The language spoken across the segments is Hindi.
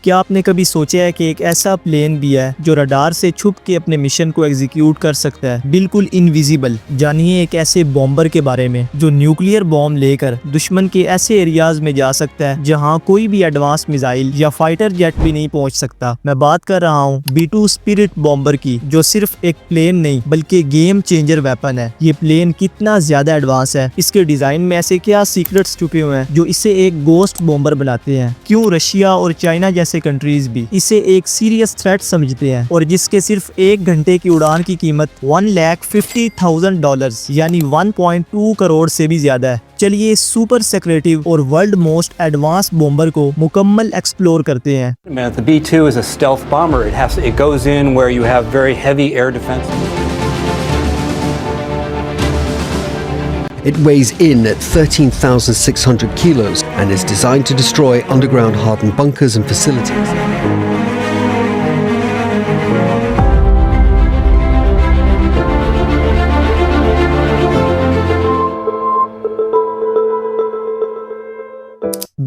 क्या आपने कभी सोचा है कि एक ऐसा प्लेन भी है जो रडार से छुप के अपने मिशन को एग्जीक्यूट कर सकता है, बिल्कुल इनविजिबल। जानिए एक ऐसे बॉम्बर के बारे में जो न्यूक्लियर बॉम्ब लेकर दुश्मन के ऐसे एरियाज में जा सकता है जहां कोई भी एडवांस मिसाइल या फाइटर जेट भी नहीं पहुंच सकता। मैं बात कर रहा हूं B-2 स्पिरिट बॉम्बर की, जो सिर्फ एक प्लेन नहीं बल्कि गेम चेंजर वेपन है। ये प्लेन कितना ज्यादा एडवांस है, इसके डिजाइन में ऐसे क्या सीक्रेट्स छुपे हुए हैं जो इसे एक गोस्ट बॉम्बर बनाते हैं। क्यों रशिया और चाइना जैसे कंट्रीज भी इसे एक सीरियस थ्रेट समझते हैं, और जिसके सिर्फ 1 घंटे की उड़ान की कीमत $1,50,000 यानी 1.2 करोड़ से भी ज्यादा है। चलिए सुपर सेक्रेटिव और वर्ल्ड मोस्ट एडवांस बॉम्बर को मुकम्मल एक्सप्लोर करते हैं। The B-2 is a stealth bomber. It goes in where you have very heavy air defense. It weighs in at 13,600 kilos and is designed to destroy underground hardened bunkers and facilities.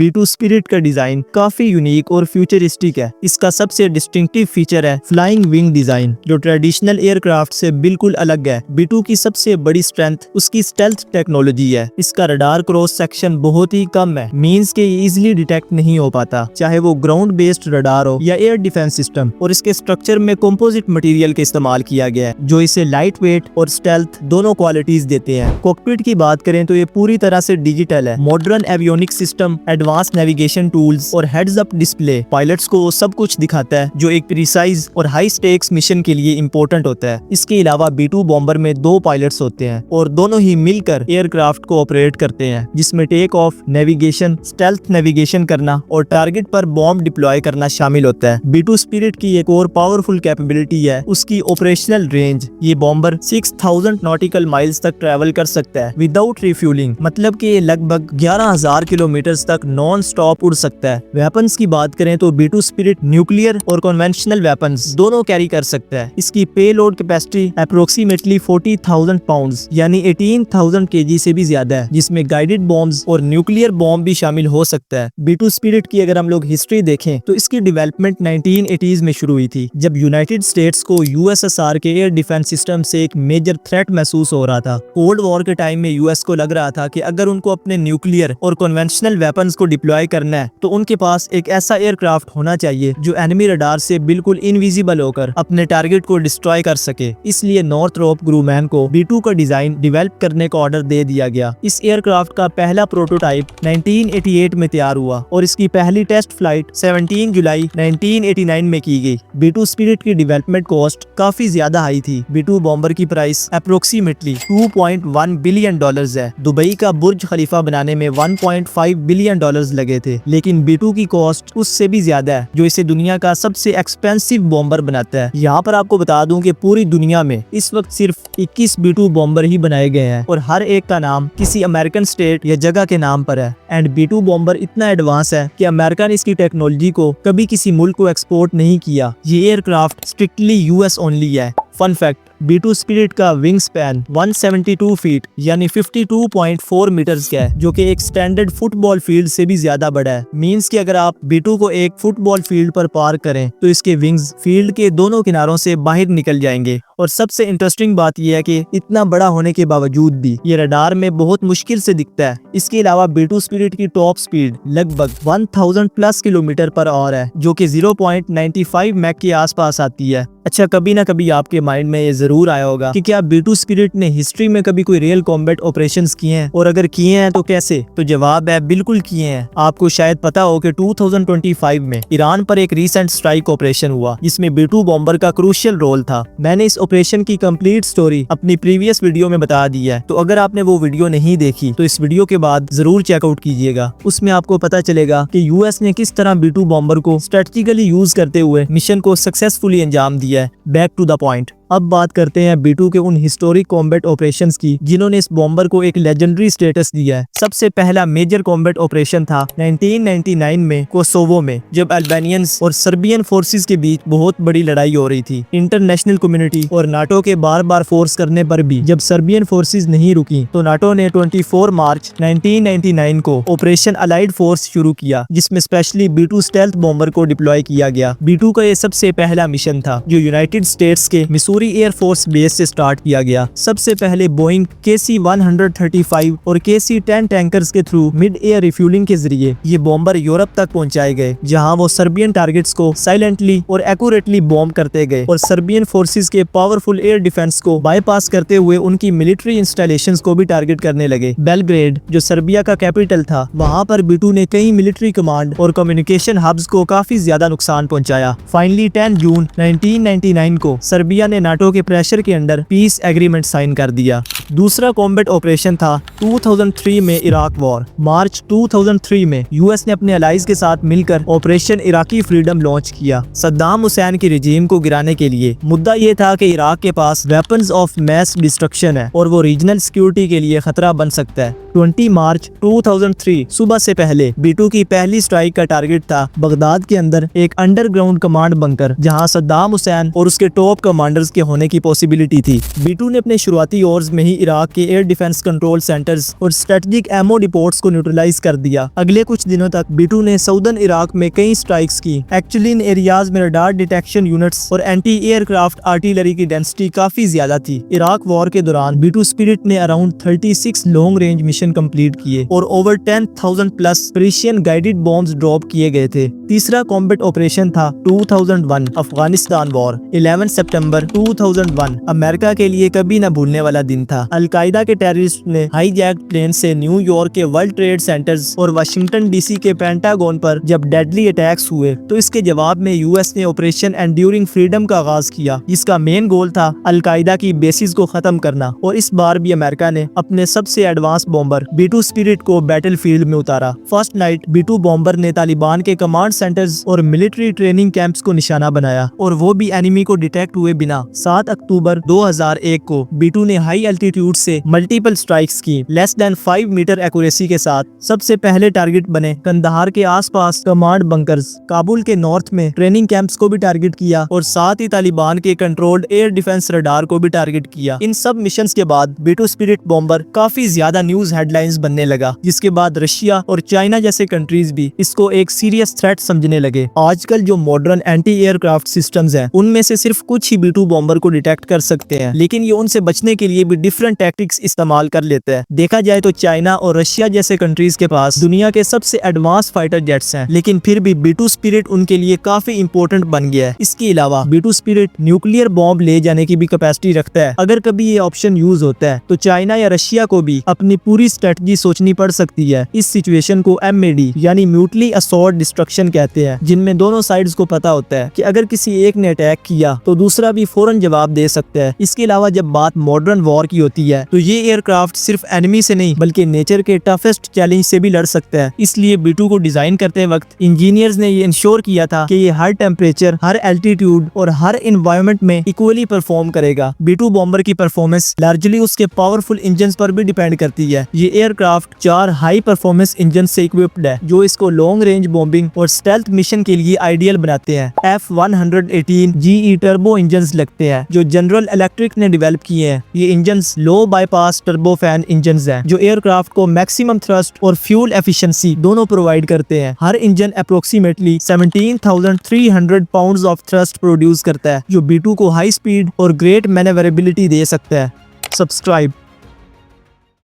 B-2 spirit का डिजाइन काफी यूनिक और फ्यूचरिस्टिक है। इसका सबसे डिस्टिंक्टिव फीचर है फ्लाइंग विंग डिजाइन, जो ट्रेडिशनल एयरक्राफ्ट से बिल्कुल अलग है। B-2 की सबसे बड़ी स्ट्रेंथ उसकी स्टेल्थ टेक्नोलॉजी है। इसका रडार क्रॉस सेक्शन बहुत ही कम है, मींस के ये इजीली डिटेक्ट नहीं हो पाता, चाहे वो ग्राउंड बेस्ड रडार हो या एयर डिफेंस सिस्टम। और इसके स्ट्रक्चर में कंपोजिट मटेरियल का इस्तेमाल किया गया है, जो इसे लाइट वेट और स्टेल्थ दोनों क्वालिटीज देते हैं। कॉकपिट की बात करें तो ये पूरी तरह से डिजिटल है। Modern avionic system, advance navigation tools और हेड्स अप डिस्प्ले पायलट्स को सब कुछ दिखाता है जो एक प्रिसाइज और हाई स्टेक्स मिशन के लिए इम्पोर्टेंट होता है। इसके अलावा B-2 बॉम्बर में 2 पायलट्स होते हैं और दोनों ही मिलकर एयरक्राफ्ट को ऑपरेट करते हैं, जिसमें take off, navigation, stealth navigation करना और टारगेट पर बॉम्ब डिप्लॉय करना शामिल होता है। B-2 स्पिरिट की एक और पावरफुल कैपेबिलिटी है उसकी ऑपरेशनल रेंज। ये बॉम्बर 6000 नॉटिकल माइल्स तक ट्रेवल कर सकता है विदाउट रिफ्यूलिंग, मतलब कि ये लगभग 11,000 किलोमीटर तक नॉन स्टॉप उड़ सकता है। वेपन्स की बात करें तो B-2 स्पिरिट न्यूक्लियर और कन्वेंशनल वेपन्स दोनों कैरी कर सकता है। इसकी पेलोड कैपेसिटी अप्रोक्सीमेटली 40,000 पाउंड्स यानी 18,000 kg से भी ज्यादा है, जिसमें गाइडेड बॉम्ब्स और न्यूक्लियर बॉम्ब भी शामिल हो सकता है। B-2 स्पिरिट की अगर हम लोग हिस्ट्री देखें तो इसकी डेवलपमेंट 1980s में शुरू हुई थी, जब यूनाइटेड स्टेट्स को USSR के एयर डिफेंस सिस्टम से एक मेजर थ्रेट महसूस हो रहा था। कोल्ड वॉर के टाइम में यूएस को लग रहा था कि अगर उनको अपने न्यूक्लियर और कन्वेंशनल वेपन्स को डिप्लॉय करना है तो उनके पास एक ऐसा एयरक्राफ्ट होना चाहिए जो एनिमी रडार से बिल्कुल इनविजिबल होकर अपने टारगेट को डिस्ट्रॉय कर सके। इसलिए नॉर्थरोप ग्रूमैन को B-2 का डिजाइन डेवलप करने का ऑर्डर दे दिया गया। इस एयरक्राफ्ट का पहला प्रोटोटाइप 1988 में तैयार हुआ और इसकी पहली टेस्ट फ्लाइट 17 जुलाई 1989 में की गई। B-2 स्पिरिट की डेवलपमेंट कॉस्ट काफी ज्यादा हाई थी। B-2 बॉम्बर की प्राइस अप्रोक्सीमेटली $2.1 बिलियन है। दुबई का बुर्ज खलीफा बनाने में $1.5 बिलियन लगे थे, लेकिन B-2 की कॉस्ट उससे भी ज्यादा है, जो इसे दुनिया का सबसे एक्सपेंसिव बॉम्बर बनाता है। यहाँ पर आपको बता दूं कि पूरी दुनिया में इस वक्त सिर्फ 21 B-2 बॉम्बर ही बनाए गए हैं और हर एक का नाम किसी अमेरिकन स्टेट या जगह के नाम पर है। एंड B-2 बॉम्बर इतना एडवांस है कि अमेरिका ने इसकी टेक्नोलॉजी को कभी किसी मुल्क को एक्सपोर्ट नहीं किया। ये एयरक्राफ्ट स्ट्रिक्टली US ओनली है। फन फैक्ट, B-2 स्पिरिट का विंग स्पैन 172 फीट यानी 52.4 मीटर्स का है, जो कि एक स्टैंडर्ड फुटबॉल फील्ड से भी ज्यादा बड़ा है। मींस कि अगर आप B-2 को एक फुटबॉल फील्ड पर पार्क करें तो इसके विंग्स फील्ड के दोनों किनारों से बाहर निकल जाएंगे। और सबसे इंटरेस्टिंग बात यह है कि इतना बड़ा होने के बावजूद भी ये रडार में बहुत मुश्किल से दिखता है। इसके अलावा B-2 स्पिरिट की टॉप स्पीड लगभग 1000 प्लस किलोमीटर पर आवर है, जो कि 0.95 मैक के आसपास आती है। अच्छा, कभी ना कभी आपके माइंड में ये जरूर आया होगा कि क्या B-2 स्पिरिट ने हिस्ट्री में कभी कोई रियल कॉम्बैट ऑपरेशंस किए हैं, और अगर किए हैं तो कैसे? तो जवाब है बिल्कुल किए हैं। आपको शायद पता हो कि 2025 में ईरान पर एक रीसेंट स्ट्राइक ऑपरेशन हुआ जिसमें B-2 बॉम्बर का क्रूशियल रोल था। मैंने इस ऑपरेशन की कंप्लीट स्टोरी अपनी प्रीवियस वीडियो में बता दी है, तो अगर आपने वो वीडियो नहीं देखी तो इस वीडियो के बाद जरूर चेकआउट कीजिएगा। उसमें आपको पता चलेगा कि यूएस ने किस तरह B-2 बॉम्बर को स्ट्रेटेजिकली यूज करते हुए मिशन को सक्सेसफुली अंजाम दिया है। Back to the point. अब बात करते हैं B2 के उन हिस्टोरिक कॉम्बैट ऑपरेशंस की जिन्होंने इस बॉम्बर को एक लेजेंडरी स्टेटस दिया है। सबसे पहला मेजर कॉम्बैट ऑपरेशन था 1999 में कोसोवो में, जब अल्बानियंस और सर्बियन फोर्सेस के बीच बहुत बड़ी लड़ाई हो रही थी। इंटरनेशनल कम्युनिटी और नाटो के बार बार फोर्स करने पर भी जब सर्बियन फोर्सेस नहीं रुकी तो नाटो ने 24 मार्च 1999 को ऑपरेशन अलाइड फोर्स शुरू किया, जिसमें स्पेशली B2 स्टेल्थ बॉम्बर को डिप्लॉय किया गया। B2 का ये सबसे पहला मिशन था जो यूनाइटेड स्टेट्स के मिसूरी एयरफोर्स बेस से स्टार्ट किया गया। सबसे पहले बोइंग KC-135 और KC-10 टैंकर्स के थ्रू मिड एयर रिफ्यूलिंग के जरिए ये बॉम्बर यूरोप तक पहुंचाए गए, जहां वो सर्बियन टारगेट्स को साइलेंटली और एक्यूरेटली बॉम्ब करते गए और सर्बियन फोर्सेस के पावरफुल एयर डिफेंस को बाईपास करते हुए उनकी मिलिट्री इंस्टॉलेशंस को भी टारगेट करने लगे। बेलग्रेड जो सर्बिया का कैपिटल था, वहां पर B2 ने कई मिलिट्री कमांड और कम्युनिकेशन हब्स को काफी ज्यादा नुकसान पहुंचाया। फाइनली 10 जून 1999 को सर्बिया ने नाटो के प्रेशर के अंडर पीस एग्रीमेंट साइन कर दिया। दूसरा कॉम्बैट ऑपरेशन था 2003 में इराक वॉर। मार्च 2003 में यूएस ने अपने अलाइज के साथ मिलकर ऑपरेशन इराकी फ्रीडम लॉन्च किया सद्दाम हुसैन की रिजीम को गिराने के लिए। मुद्दा ये था कि इराक के पास वेपन्स ऑफ मैस डिस्ट्रक्शन है और वो रीजनल सिक्योरिटी के लिए खतरा बन सकता है। 20 मार्च 2003 सुबह से पहले B2 की पहली स्ट्राइक का टारगेट था बगदाद के अंदर एक अंडरग्राउंड कमांड बंकर, जहां सद्दाम हुसैन और उसके टॉप कमांडर्स के होने की पॉसिबिलिटी थी। B2 ने अपने शुरुआती ओवर्स में ही इराक के एयर डिफेंस कंट्रोल सेंटर्स और स्ट्रेटेजिक एमओ डिपोट्स को न्यूट्रलाइज कर दिया। अगले कुछ दिनों तक B2 ने साउदर्न इराक में कई स्ट्राइक्स की। एक्चुअली इन एरियाज में रडार डिटेक्शन यूनिट्स और एंटी एयरक्राफ्ट आर्टिलरी की डेंसिटी काफी ज्यादा थी। इराक वॉर के दौरान B2 स्पिरिट ने around 36 long range mission complete किए और over 10,000 plus precision guided bombs drop किए गए थे। तीसरा कॉम्बैट ऑपरेशन था 2001 अफगानिस्तान वॉर। 11 सितंबर 2001 अमेरिका के लिए कभी न भूलने वाला दिन था। अलकायदा के टेररिस्ट ने हाईजैक्ड प्लेन से न्यूयॉर्क के वर्ल्ड ट्रेड सेंटर्स और वाशिंगटन डीसी के पेंटागन पर जब डेडली अटैक्स हुए तो इसके जवाब में यूएस ने ऑपरेशन एंड्यूरिंग फ्रीडम का आगाज किया, जिसका मेन गोल था अलकायदा की बेसिस को खत्म करना। और इस बार भी अमेरिका ने अपने सबसे एडवांस बॉम्बर B2 स्पिरिट को बैटलफील्ड में उतारा। फर्स्ट नाइट B2 बॉम्बर ने तालिबान के कमांड सेंटर्स और मिलिट्री ट्रेनिंग कैंप्स को निशाना बनाया, और वो भी एनिमी को डिटेक्ट हुए बिना। 7 अक्टूबर 2001 को B2 ने हाई एल्टीट्यूड से मल्टीपल स्ट्राइक्स की लेस देन 5 मीटर एक्यूरेसी के साथ। सबसे पहले टारगेट बने कंधार के आसपास कमांड बंकर्स, काबुल के नॉर्थ में ट्रेनिंग कैंप्स को भी टारगेट किया और साथ ही तालिबान के कंट्रोल्ड एयर डिफेंस रडार को भी टारगेट किया। इन सब मिशंस के बाद B2 स्पिरिट बॉम्बर काफी ज्यादा न्यूज हेडलाइंस बनने लगा, जिसके बाद रशिया और चाइना जैसे कंट्रीज भी इसको एक सीरियस थ्रेट समझने लगे। आजकल जो मॉडर्न एंटी एयरक्राफ्ट सिस्टम्स हैं, उनमें से सिर्फ कुछ ही B2 बॉम्बर को डिटेक्ट कर सकते हैं, लेकिन ये उनसे बचने के लिए भी डिफरेंट टैक्टिक्स इस्तेमाल कर लेते हैं। देखा जाए तो चाइना और रशिया जैसे कंट्रीज के पास दुनिया के सबसे एडवांस फाइटर जेट्स हैं, लेकिन फिर भी B2 स्पिरिट उनके लिए काफी इंपॉर्टेंट बन गया है। इसके अलावा B2 स्पिरिट न्यूक्लियर बॉम्ब ले जाने की भी कैपेसिटी रखता है। अगर कभी ये ऑप्शन यूज होता है तो चाइना या रशिया को भी अपनी पूरी स्ट्रेटजी सोचनी पड़ सकती है। इस सिचुएशन को MAD यानी म्यूटली असॉर्ट डिस्ट्रक्शन कहते हैं, जिनमें दोनों साइड्स को पता होता है कि अगर किसी एक ने अटैक किया तो दूसरा भी फौरन जवाब दे सकता है। इसके अलावा जब बात मॉडर्न वॉर की होती है तो ये एयरक्राफ्ट सिर्फ एनिमी से नहीं बल्कि नेचर के टफेस्ट चैलेंज से भी लड़ सकता है। इसलिए B2 को डिजाइन करते वक्त इंजीनियर्स ने ये इंश्योर किया था कि ये हर टेम्परेचर, हर एल्टीट्यूड और हर एनवायरनमेंट में इक्वली परफॉर्म करेगा। B2 बॉम्बर की परफॉर्मेंस लार्जली उसके पावरफुल इंजन पर भी डिपेंड करती है। ये एयरक्राफ्ट 4 हाई परफॉर्मेंस इंजन से इक्विप्ड है, जो इसको लॉन्ग रेंज बॉम्बिंग और स्टेल्थ मिशन के लिए आइडियल बनाते हैं। F118 GE टर्बो इंजन्स लगते हैं, जो जनरल इलेक्ट्रिक ने डेवलप किए हैं। ये engines low bypass turbofan engines हैं, जो एयरक्राफ्ट को मैक्सिमम थ्रस्ट और फ्यूल एफिशिएंसी दोनों प्रोवाइड करते हैं। हर engine approximately 17,300 pounds of thrust produce करता है, जो B2 को हाई स्पीड और ग्रेट मैनेवरेबिलिटी दे सकता है। सब्सक्राइब